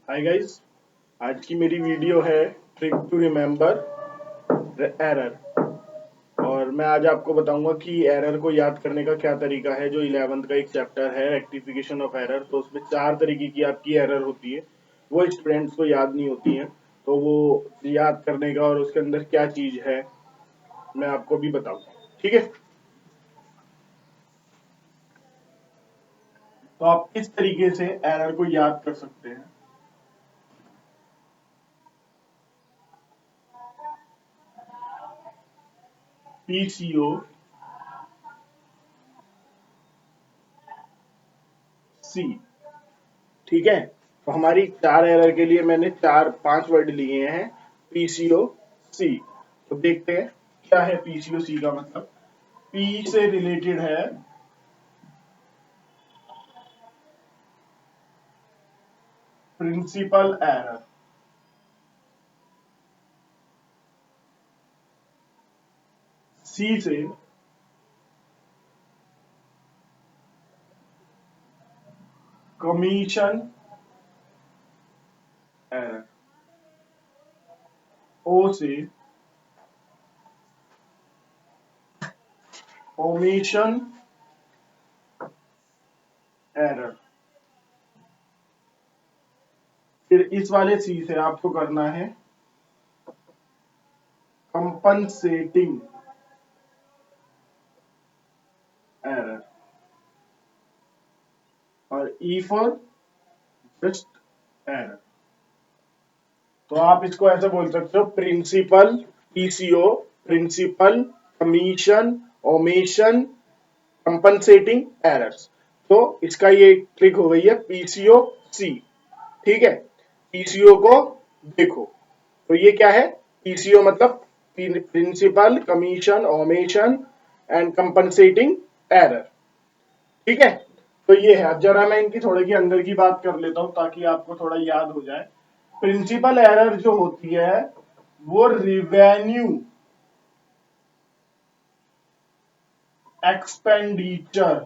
Hi guys, आज की मेरी वीडियो है ट्रिक टू रिमेम्बर एरर। और मैं आज आपको बताऊंगा कि एरर को याद करने का क्या तरीका है। जो 11th का एक चैप्टर है रेक्टिफिकेशन ऑफ एरर, तो उसमें 4 तरीके की आपकी एरर होती है। वो स्टूडेंट्स को याद नहीं होती हैं, तो वो याद करने का और उसके अंदर क्या चीज है मैं आपको भी बताऊंगा। ठीक है, तो आप किस तरीके से एरर को याद कर सकते हैं। पीसीओ सी, ठीक है। तो हमारी 4 एरर के लिए मैंने 4-5 वर्ड लिए हैं। पीसीओ सी, तो देखते हैं क्या है पीसीओ सी का मतलब। पी से रिलेटेड है प्रिंसिपल एरर, सी से कमीशन एरर, ओ से ओमिशन एरर, फिर इस वाले सी से आपको करना है कंपनसेटिंग एरर, और ई फॉर जस्ट एरर। तो आप इसको ऐसे बोल सकते हो principle, PCO, principle, commission, omission, compensating errors. तो इसका ये ट्रिक हो गई है पीसीओ सी। ठीक है, पीसीओ को देखो, तो ये क्या है। पीसीओ मतलब principle, commission, omission and compensating error. ठीक है, तो ये है। अब जरा मैं इनकी थोड़ी की अंदर की बात कर लेता हूं ताकि आपको थोड़ा याद हो जाए। प्रिंसिपल एरर जो होती है वो रिवेन्यू एक्सपेंडिचर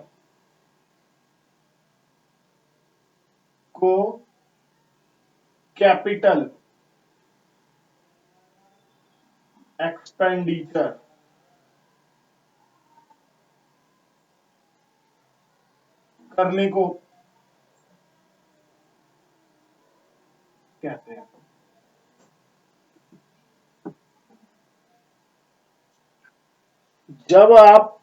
को कैपिटल एक्सपेंडिचर करने को कहते हैं। जब आप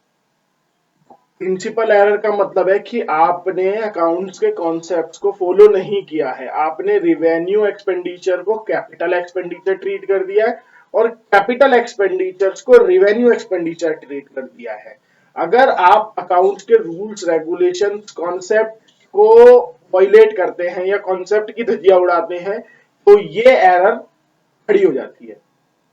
प्रिंसिपल एरर का मतलब है कि आपने अकाउंट्स के कॉन्सेप्ट्स को फॉलो नहीं किया है, आपने रिवेन्यू एक्सपेंडिचर को कैपिटल एक्सपेंडिचर ट्रीट कर दिया है और कैपिटल एक्सपेंडिचर्स को रिवेन्यू एक्सपेंडिचर ट्रीट कर दिया है। अगर आप अकाउंट्स के रूल्स, रेगुलेशंस, कॉन्सेप्ट को वायलेट करते हैं या कॉन्सेप्ट की धज्जियां उड़ाते हैं, तो ये एरर खड़ी हो जाती है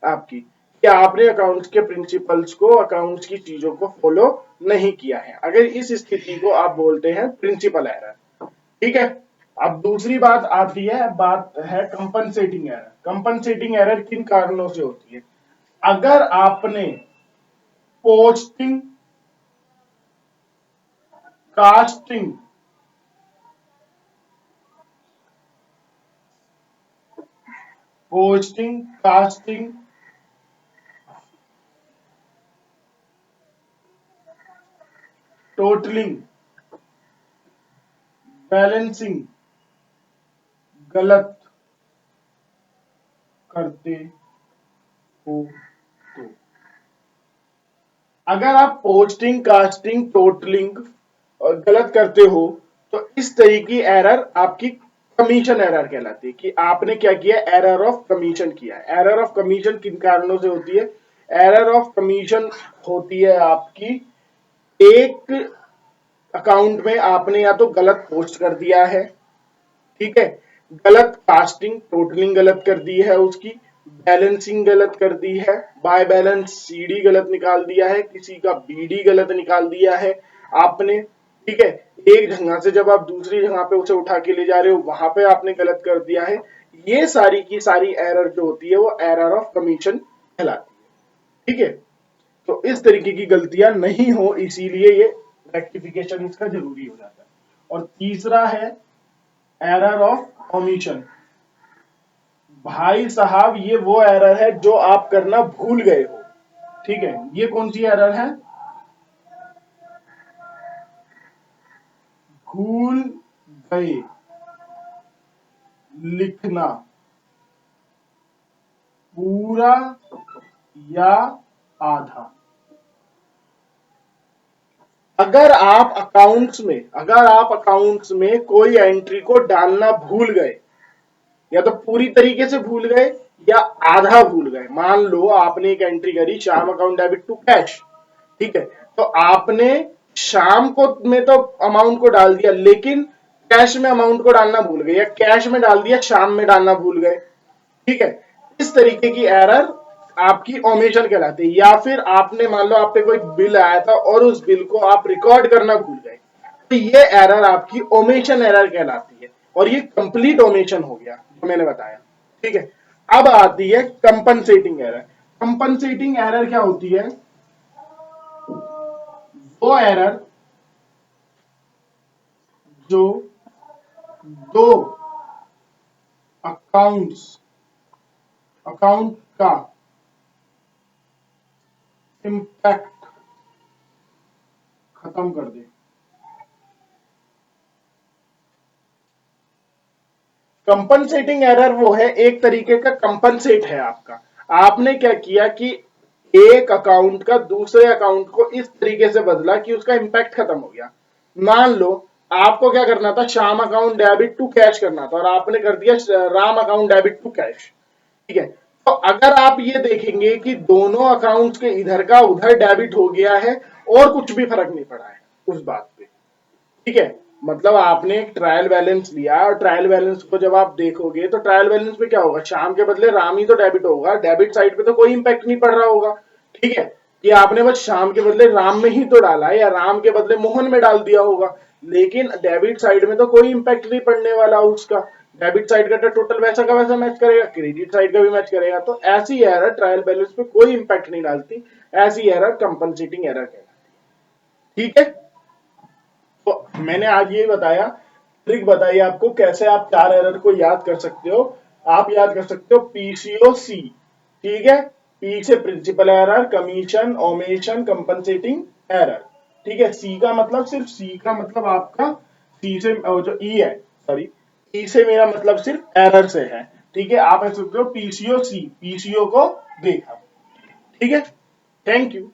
आपकी, कि आपने अकाउंट्स के प्रिंसिपल्स को, अकाउंट्स की चीजों को फॉलो नहीं किया है। अगर इस स्थिति को आप बोलते हैं प्रिंसिपल एरर। ठीक है, अब दूसरी बात आती है, बात है कंपनसेटिंग एरर। कंपनसेटिंग एरर किन कारणों से होती है। अगर आपने posting, casting, posting, casting, totalling, balancing गलत करते हो, तो अगर आप पोस्टिंग, कास्टिंग, टोटलिंग गलत करते हो, तो इस तरह की एरर आपकी कमीशन एरर कहलाती है, कि आपने क्या किया, एरर ऑफ कमीशन किया है। एरर ऑफ कमीशन किन कारणों से होती है। एरर ऑफ कमीशन होती है आपकी, एक अकाउंट में आपने या तो गलत पोस्ट कर दिया है, ठीक है, गलत कास्टिंग, टोटलिंग गलत कर दी है उसकी, बैलेंसिंग गलत कर दी है, बाय बैलेंस सीडी गलत निकाल दिया है, किसी का बीडी गलत निकाल दिया है आपने। ठीक है, एक जगह से जब आप दूसरी जगह पे उसे उठा के ले जा रहे हो, वहां पे आपने गलत कर दिया है। ये सारी की सारी एरर जो होती है वो एरर ऑफ कमीशन कहलाती है। ठीक है, तो इस तरीके की गलतियां नहीं हो, इसीलिए ये रेक्टिफिकेशन इसका जरूरी हो जाता है। और तीसरा है एरर ऑफ ओमिशन। भाई साहब ये वो एरर है जो आप करना भूल गए हो, ठीक है। ये कौन सी एरर है? भूल गए लिखना पूरा या आधा। अगर आप अकाउंट्स में कोई एंट्री को डालना भूल गए, या तो पूरी तरीके से भूल गए या आधा भूल गए। मान लो आपने एक एंट्री करी, शाम अकाउंट डेबिट टू कैश, ठीक है। तो आपने शाम को में तो अमाउंट को डाल दिया, लेकिन कैश में अमाउंट को डालना भूल गए, या कैश में डाल दिया शाम में डालना भूल गए, ठीक है। इस तरीके की एरर आपकी ओमिशन कहलाती है। या फिर आपने मान लो आप पे कोई बिल आया था और उस बिल को आप रिकॉर्ड करना भूल गए, तो ये एरर आपकी ओमिशन एरर कहलाती है। और ये कंप्लीट ओमिशन हो गया जो मैंने बताया, ठीक है। अब आती है कंपनसेटिंग एरर। कंपनसेटिंग एरर क्या होती है? वो एरर जो दो अकाउंट्स अकाउंट का इंपैक्ट खत्म कर दे। कंपनसेटिंग एरर वो है, एक तरीके का कंपनसेट है आपका। आपने क्या किया कि एक अकाउंट का दूसरे अकाउंट को इस तरीके से बदला कि उसका इंपैक्ट खत्म हो गया। मान लो आपको क्या करना था, शाम अकाउंट डेबिट टू कैश करना था, और आपने कर दिया Ram account debit to cash, ठीक है। तो अगर आप ये देखेंगे कि दोनों अकाउंट्स के इधर का उधर डेबिट हो गया है और कुछ भी फर्क नहीं पड़ा है उस बात पे, ठीक है। मतलब आपने एक ट्रायल बैलेंस लिया, और ट्रायल बैलेंस को जब आप देखोगे तो ट्रायल बैलेंस में क्या होगा, शाम के बदले राम ही तो डेबिट होगा, डेबिट साइड पे तो कोई इंपैक्ट नहीं पड़ रहा होगा, ठीक है। कि आपने बस शाम के बदले राम में ही तो डाला है, या राम के बदले मोहन में डाल दिया होगा, लेकिन डेबिट साइड में तो कोई इंपैक्ट नहीं पड़ने वाला उसका। डेबिट साइड का तो टोटल वैसा का वैसा मैच करेगा, क्रेडिट साइड का भी मैच करेगा। तो ऐसी एरर ट्रायल बैलेंस पे कोई इंपैक्ट नहीं डालती, ऐसी एरर कंपनसेटिंग एरर कहलाती है, ठीक है। तो मैंने आज ये बताया, ट्रिक बताई आपको कैसे आप चार एरर को याद कर सकते हो। आप याद कर सकते हो पीसीओसी, ठीक है। पी से principle error, commission, omission, compensating error, ठीक है। सी का मतलब सिर्फ सी का मतलब आपका सी से जो ई है, सॉरी, ई से मेरा मतलब सिर्फ एरर से है, ठीक है। आप ऐसे सकते हो पीसीओ सी, पीसीओ को देखा, ठीक है। Thank you.